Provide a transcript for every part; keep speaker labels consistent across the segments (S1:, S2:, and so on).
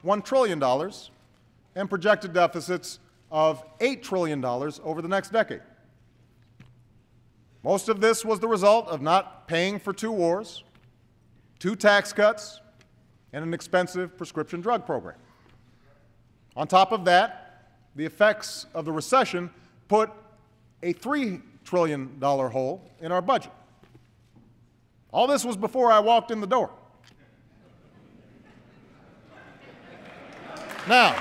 S1: $1 trillion and projected deficits of $8 trillion over the next decade. Most of this was the result of not paying for 2 wars, 2 tax cuts, and an expensive prescription drug program. On top of that, the effects of the recession put a $3 trillion hole in our budget. All this was before I walked in the door. Now,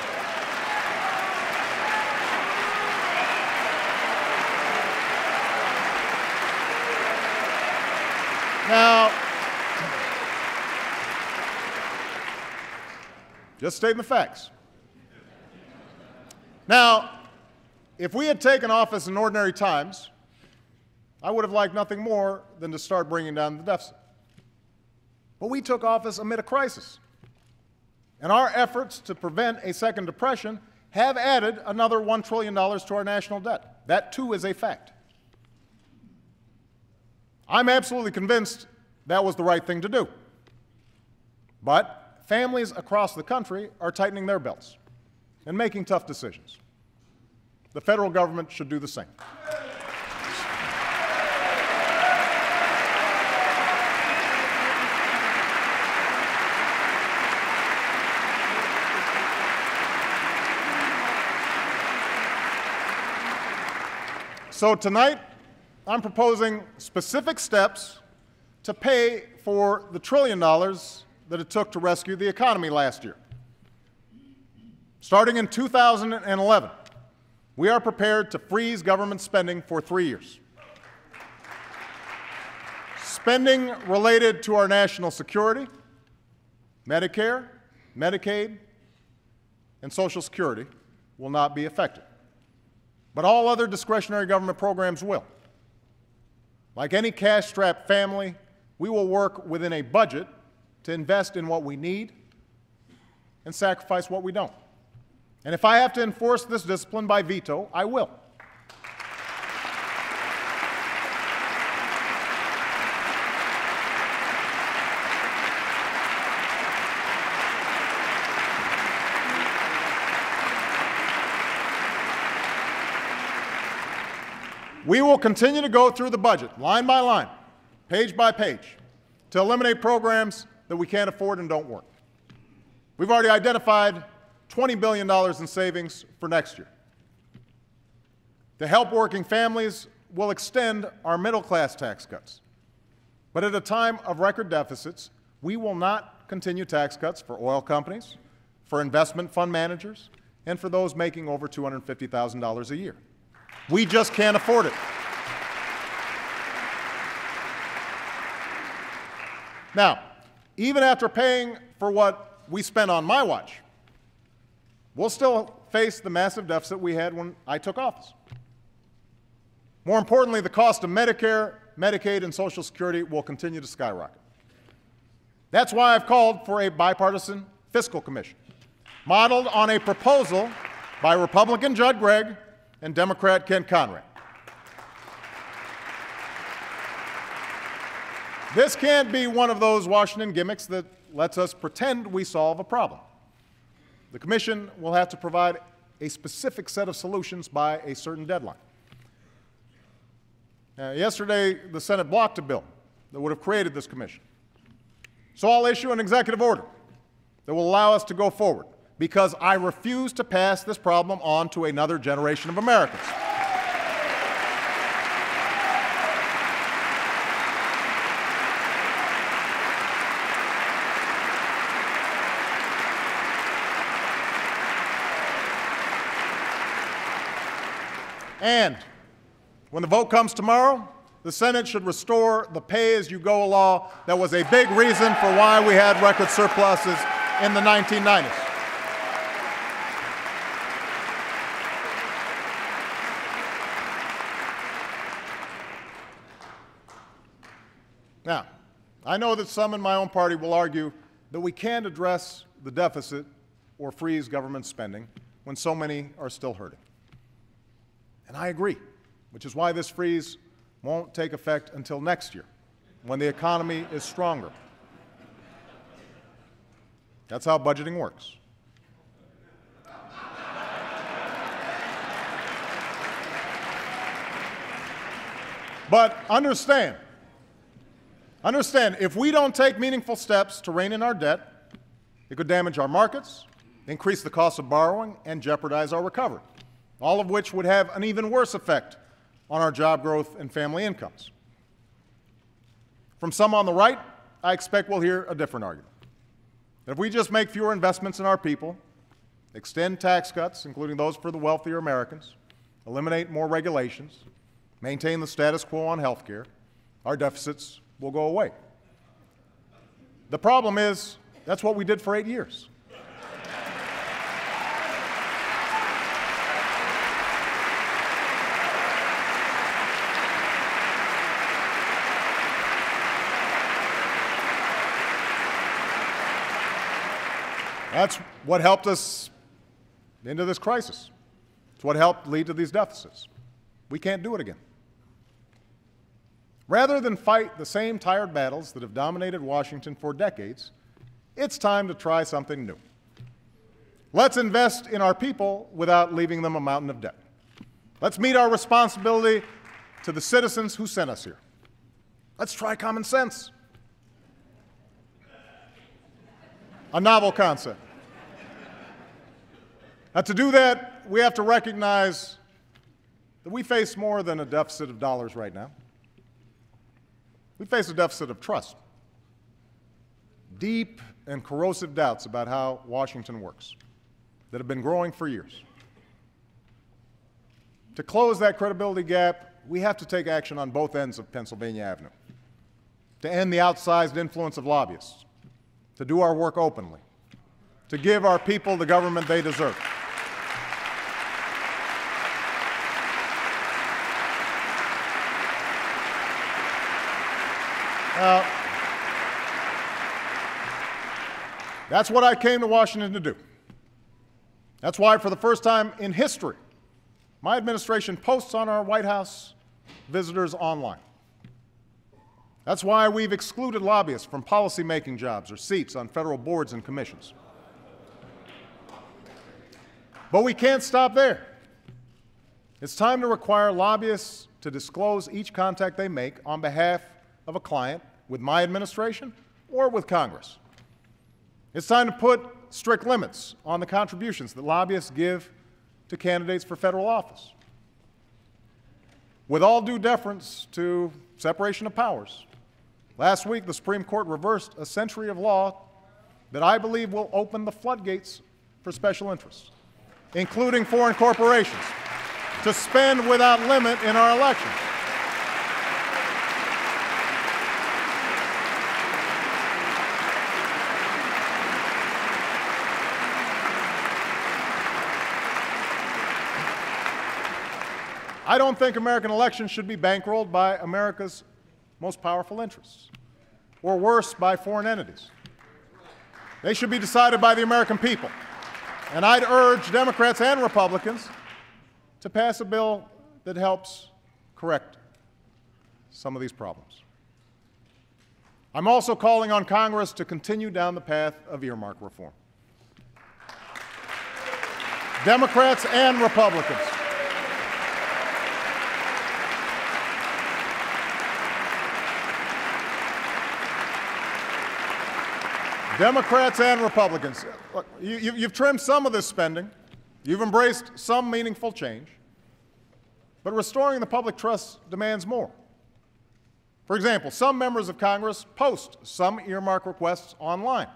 S1: just stating the facts. Now, if we had taken office in ordinary times, I would have liked nothing more than to start bringing down the deficit. But we took office amid a crisis. And our efforts to prevent a second depression have added another $1 trillion to our national debt. That, too, is a fact. I'm absolutely convinced that was the right thing to do. But families across the country are tightening their belts and making tough decisions. The federal government should do the same. So tonight, I'm proposing specific steps to pay for the $1 trillion that it took to rescue the economy last year. Starting in 2011, we are prepared to freeze government spending for 3 years. Spending related to our national security, Medicare, Medicaid, and Social Security will not be affected. But all other discretionary government programs will. Like any cash-strapped family, we will work within a budget to invest in what we need and sacrifice what we don't. And if I have to enforce this discipline by veto, I will. We will continue to go through the budget, line by line, page by page, to eliminate programs that we can't afford and don't work. We've already identified $20 billion in savings for next year. To help working families, we'll extend our middle-class tax cuts. But at a time of record deficits, we will not continue tax cuts for oil companies, for investment fund managers, and for those making over $250,000 a year. We just can't afford it. Now, even after paying for what we spent on my watch, we'll still face the massive deficit we had when I took office. More importantly, the cost of Medicare, Medicaid, and Social Security will continue to skyrocket. That's why I've called for a bipartisan fiscal commission, modeled on a proposal by Republican Judd Gregg and Democrat Kent Conrad. This can't be one of those Washington gimmicks that lets us pretend we solve a problem. The Commission will have to provide a specific set of solutions by a certain deadline. Yesterday, the Senate blocked a bill that would have created this commission. So I'll issue an executive order that will allow us to go forward, because I refuse to pass this problem on to another generation of Americans. And when the vote comes tomorrow, the Senate should restore the pay-as-you-go law that was a big reason for why we had record surpluses in the 1990s. Now, I know that some in my own party will argue that we can't address the deficit or freeze government spending when so many are still hurting. And I agree, which is why this freeze won't take effect until next year, when the economy is stronger. That's how budgeting works. But understand, if we don't take meaningful steps to rein in our debt, it could damage our markets, increase the cost of borrowing, and jeopardize our recovery, all of which would have an even worse effect on our job growth and family incomes. From some on the right, I expect we'll hear a different argument. That if we just make fewer investments in our people, extend tax cuts, including those for the wealthier Americans, eliminate more regulations, maintain the status quo on health care, our deficits will go away. The problem is, that's what we did for 8 years. That's what helped us into this crisis. It's what helped lead to these deficits. We can't do it again. Rather than fight the same tired battles that have dominated Washington for decades, it's time to try something new. Let's invest in our people without leaving them a mountain of debt. Let's meet our responsibility to the citizens who sent us here. Let's try common sense. A novel concept. Now, to do that, we have to recognize that we face more than a deficit of dollars right now. We face a deficit of trust. Deep and corrosive doubts about how Washington works that have been growing for years. To close that credibility gap, we have to take action on both ends of Pennsylvania Avenue. To end the outsized influence of lobbyists, to do our work openly, to give our people the government they deserve. That's what I came to Washington to do. That's why, for the first time in history, my administration posts on our White House visitors online. That's why we've excluded lobbyists from policymaking jobs or seats on federal boards and commissions. But we can't stop there. It's time to require lobbyists to disclose each contact they make on behalf of a client with my administration or with Congress. It's time to put strict limits on the contributions that lobbyists give to candidates for federal office. With all due deference to separation of powers, last week the Supreme Court reversed a century of law that I believe will open the floodgates for special interests, including foreign corporations, to spend without limit in our elections. I don't think American elections should be bankrolled by America's most powerful interests, or worse, by foreign entities. They should be decided by the American people. And I'd urge Democrats and Republicans to pass a bill that helps correct some of these problems. I'm also calling on Congress to continue down the path of earmark reform. Democrats and Republicans. Democrats and Republicans, look, you've trimmed some of this spending. You've embraced some meaningful change. But restoring the public trust demands more. For example, some members of Congress post some earmark requests online.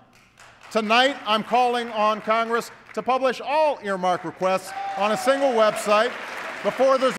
S1: Tonight, I'm calling on Congress to publish all earmark requests on a single website before there's